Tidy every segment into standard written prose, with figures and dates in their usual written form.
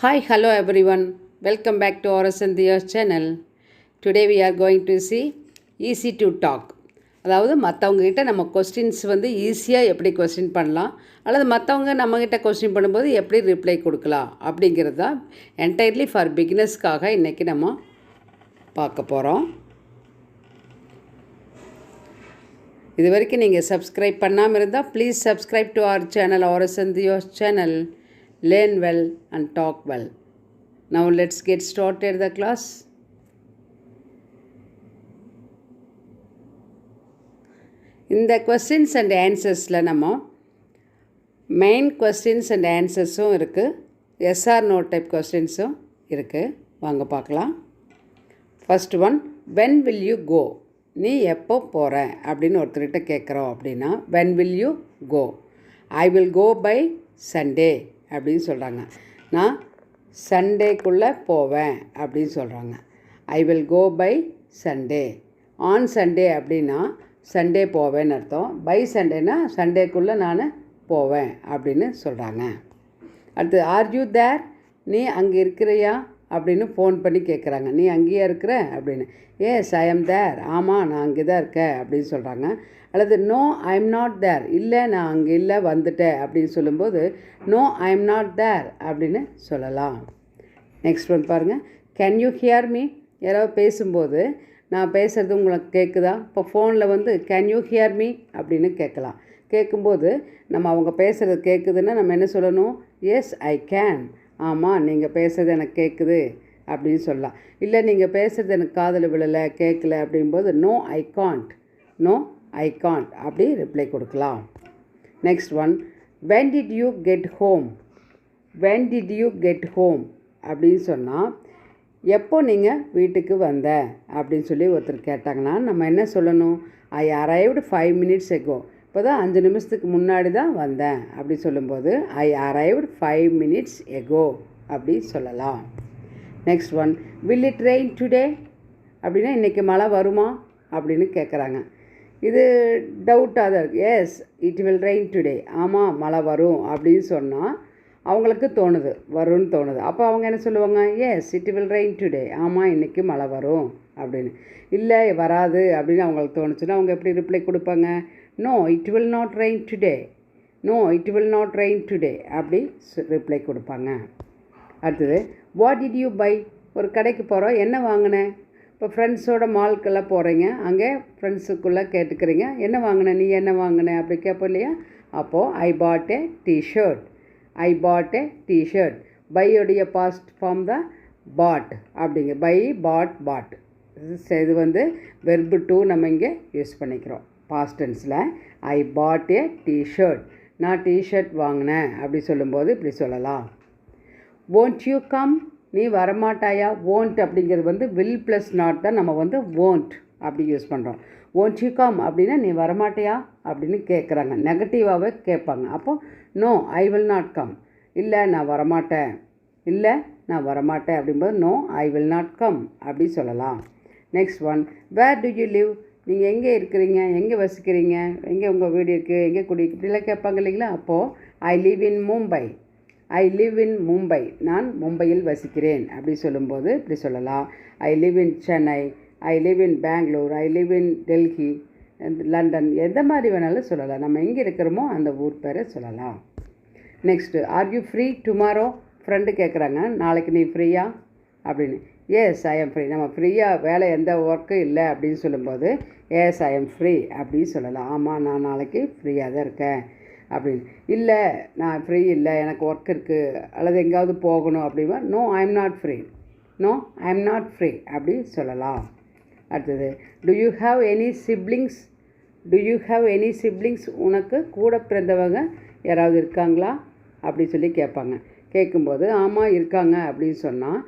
Hi, hello everyone. Welcome back to Rsn Dhiya's channel. Today we are going to see easy to talk. அதாவது மற்றவங்ககிட்ட நம்ம questions வந்து ஈஸியாக எப்படி question பண்ணலாம் அல்லது மற்றவங்க நம்மக்கிட்ட கொஸ்டின் பண்ணும்போது எப்படி ரிப்ளை கொடுக்கலாம் அப்படிங்கிறது தான் என்டையர்லி ஃபார் பிகினர்ஸ்க்காக இன்றைக்கி நம்ம பார்க்க போகிறோம். இது வரைக்கும் நீங்கள் சப்ஸ்கிரைப் பண்ணாமல் இருந்தால் please subscribe to our channel Rsn Dhiya's channel. Learn well and talk well. Now let's get started the class. இந்த questions and answersல நம்ம மெயின் questions and answersஸும் இருக்குது, எஸ் ஆர் நோ டைப் கொஸ்டின்ஸும் இருக்குது. வாங்க பார்க்கலாம். First one, when will you go? நீ எப்போ போகிற அப்படின்னு ஒருத்தர்கிட்ட கேட்குறோம் அப்படின்னா when will you go? I will go by Sunday அப்படின்னு சொல்கிறாங்க. நான் சண்டேக்குள்ளே போவேன் அப்படின்னு சொல்கிறாங்க. I will go by Sunday. On Sunday அப்படின்னா சண்டே போவேன்னு அர்த்தம். பை சண்டேனா சண்டேக்குள்ளே நான் போவேன் அப்படின்னு சொல்கிறாங்க. அடுத்து ஆர் யூ தேர்? நீ அங்கே இருக்கிறியா அப்படின்னு ஃபோன் பண்ணி கேட்குறாங்க. நீ அங்கேயே இருக்கிற அப்படின்னு. Yes I am there. ஆமாம் நான் அங்கே தான் இருக்கேன் அப்படின்னு சொல்கிறாங்க. அல்லது no I am not there. இல்லை நான் அங்கே இல்லை வந்துட்டேன் அப்படின்னு சொல்லும்போது no I am not there அப்படின்னு சொல்லலாம். நெக்ஸ்ட் ஒன் பாருங்கள். Can you hear me? யாராவது பேசும்போது நான் பேசுகிறது உங்களுக்கு கேட்குதா? இப்போ ஃபோனில் வந்து கேன் யூ ஹியர் மீ அப்படின்னு கேட்கலாம். கேட்கும்போது நம்ம அவங்க பேசுகிறது கேட்குதுன்னா நம்ம என்ன சொல்லணும்? Yes I can. ஆமாம் நீங்கள் பேசுகிறது எனக்கு கேட்குது அப்படின்னு சொல்லலாம். இல்லை நீங்கள் பேசுகிறது எனக்கு காதில் விழலை கேட்கல அப்படிங்கும்போது no I can't. No I can't அப்படி ரிப்ளை கொடுக்கலாம். Next one, when did you get home? When did you get home அப்படின்னு சொன்னால் எப்போ நீங்கள் வீட்டுக்கு வந்த அப்படின்னு சொல்லி ஒருத்தர் கேட்டாங்கன்னா நம்ம என்ன சொல்லணும்? ஐ அரைவ்டு 5 minutes ago. இப்போ தான் 5 நிமிஷத்துக்கு முன்னாடி தான் வந்தேன் அப்படி சொல்லும்போது ஐ அரைவ்டு 5 minutes ago அப்படி சொல்லலாம். Next one, will it rain today? அப்படின்னா இன்றைக்கி மழை வருமா அப்படின்னு கேட்குறாங்க. இது டவுட்டாக தான் இருக்குது. S it will rain today. ஆமாம் மழை வரும் அப்படின்னு சொன்னால் அவங்களுக்கு தோணுது, வரும்னு தோணுது. அப்போ அவங்க என்ன சொல்லுவாங்க? S it will rain today. ஆமாம் இன்றைக்கி மழை வரும் அப்படின்னு. இல்லை வராது அப்படின்னு அவங்களுக்கு தோணுச்சுன்னா அவங்க எப்படி ரிப்ளை கொடுப்பாங்க? No it will not rain today. No it will not rain today அப்படி ரிப்ளை கொடுப்பாங்க. அடுத்தது, வாட் டிட் யூ பை? ஒரு கடைக்கு போகிறோம், என்ன வாங்கினேன்? இப்போ ஃப்ரெண்ட்ஸோட மால்க்கெல்லாம் போகிறீங்க, அங்கே ஃப்ரெண்ட்ஸுக்குள்ளே கேட்டுக்கிறீங்க என்ன வாங்கின, நீ என்ன வாங்கின அப்படி கேட்போம் இல்லையா? அப்போது ஐ பாட் ஏ டிஷர்ட். ஐ பாட் ஏ டிஷர்ட். பையோடைய பாஸ்ட் ஃபார்ம் தான் பாட் அப்படிங்க. பை பாட் பாட். இது வந்து வெர்பு டூ நம்ம இங்கே யூஸ் பண்ணிக்கிறோம் பாஸ்ட் டென்ஸில். ஐ பாட் ஏ டிஷர்ட். நான் டிஷர்ட் வாங்கினேன் அப்படி சொல்லும்போது இப்படி சொல்லலாம். won't you come? நீ வரமாட்டாயா? won't அப்படிங்கிறது வந்து வில் ப்ளஸ் நாட் தான் நம்ம வந்து won't அப்படி யூஸ் பண்ணுறோம். won't you come அப்படின்னா நீ வரமாட்டியா அப்படின்னு கேட்குறாங்க. நெகட்டிவாகவே கேட்பாங்க. அப்போது no I will not come. இல்லை நான் வரமாட்டேன். இல்லை நான் வரமாட்டேன் அப்படிங்கும்போது no I will not come அப்படி சொல்லலாம். Next one, where do you live? நீங்கள் எங்கே இருக்கிறீங்க, எங்கே வசிக்கிறீங்க, எங்கே உங்கள் வீடு இருக்குது, எங்கே குடி இப்படிலாம் கேட்பாங்க இல்லைங்களா? அப்போது I live in Mumbai. I live in Mumbai. நான் மும்பையில் வசிக்கிறேன் அப்படி சொல்லும்போது இப்படி சொல்லலாம். I live in Chennai. I live in Bangalore. I live in Delhi, London, எந்த மாதிரி வேணாலும் சொல்லலாம். நம்ம எங்கே இருக்கிறோமோ அந்த ஊர் பேரை சொல்லலாம். Next, are you free tomorrow? Friend கேட்குறாங்க நாளைக்கு நீ ஃப்ரீயா அப்படின்னு. Yes I am free. நம்ம ஃப்ரீயாக வேலை எந்த ஒர்க்கும் இல்லை அப்படின்னு சொல்லும்போது எஸ் ஐ எம் ஃப்ரீ அப்படின்னு சொல்லலாம். ஆமாம் நான் நாளைக்கு ஃப்ரீயாக தான் இருக்கேன் அப்படின்னு. இல்லை நான் ஃப்ரீ இல்லை, எனக்கு ஒர்க் இருக்குது அல்லது எங்கேயாவது போகணும் அப்படின்னா no I am not free. No I am not free அப்படி சொல்லலாம். அடுத்தது, do you have any siblings? Do you have any siblings? உனக்கு கூட பிறந்தவங்க யாராவது இருக்காங்களா அப்படி சொல்லி கேட்பாங்க. கேட்கும்போது ஆமாம் இருக்காங்க அப்படின்னு சொன்னால்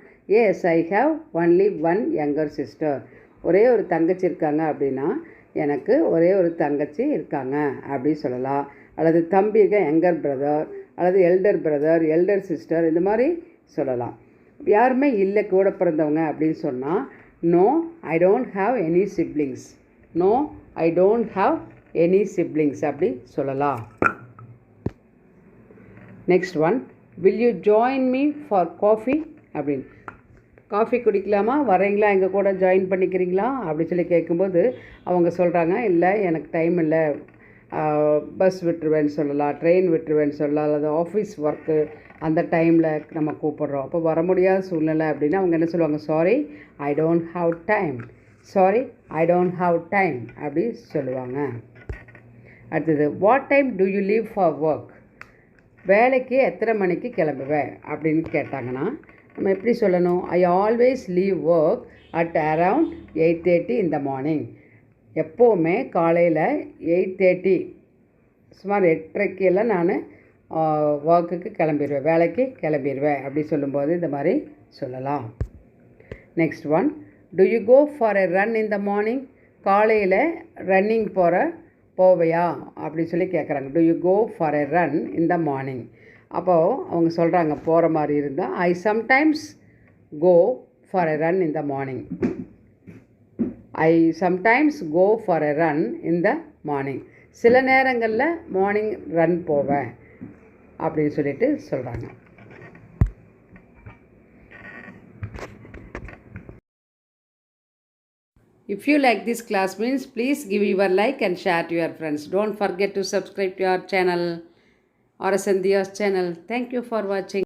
yes I have only one younger sister. ஒரே ஒரு தங்கச்சி இருக்காங்க அப்படின்னா எனக்கு ஒரே ஒரு தங்கச்சி இருக்காங்க அப்படி சொல்லலாம். அல்லது தம்பி இருக்க யங்கர் பிரதர், அல்லது எல்டர் பிரதர், எல்டர் சிஸ்டர், இந்த மாதிரி சொல்லலாம். யாருமே இல்லை கூட பிறந்தவங்க அப்படின்னு சொன்னால் no I don't have any siblings. No I don't have any siblings அப்படி சொல்லலாம். Next one, will you join me for coffee அப்படின்னு. காஃபி குடிக்கலாமா, வரீங்களா, எங்கள் கூட ஜாயின் பண்ணிக்கிறீங்களா அப்படி சொல்லி கேட்கும்போது அவங்க சொல்கிறாங்க, இல்லை எனக்கு டைம் இல்லை, பஸ் விட்டுருவேன்னு சொல்லலாம், ட்ரெயின் விட்டுருவேன்னு சொல்லலாம், அல்லது ஆஃபீஸ் ஒர்க்கு அந்த டைமில் நம்ம கூப்பிட்றோம். அப்போ வர முடியாத சூழ்நிலை அப்படின்னு அவங்க என்ன சொல்லுவாங்க, sorry I don't have time, sorry I don't have time அப்படி சொல்லுவாங்க. அடுத்தது, what time to you leave for work, வேலைக்கு எத்தனை மணிக்கு கிளம்புவேன் அப்படின்னு கேட்டாங்கன்னா நம்ம எப்படி சொல்லணும், I always leave work at around 8:30 in the morning. எப்போவுமே காலையில் 8:30 சுமார் 8:30 எல்லாம் நான் ஒர்க்குக்கு கிளம்பிடுவேன், வேலைக்கு கிளம்பிடுவேன் அப்படி சொல்லும்போது இந்த மாதிரி சொல்லலாம். Next one, do you go for a run in the morning, காலையில் ரன்னிங் போவையா அப்படி சொல்லி கேட்குறாங்க. Do you go for a run in the morning. அப்போது அவங்க சொல்கிறாங்க போகிற மாதிரி இருந்தால், I sometimes go for a run in the morning, I sometimes go for a run in the morning, சில நேரங்களில் மார்னிங் ரன் போவேன் அப்படின்னு சொல்லிட்டு சொல்கிறாங்க. If you like this class means, please give your like and share to your friends. Don't forget to subscribe to our channel, Rsn Dhiya's channel. Thank you for watching.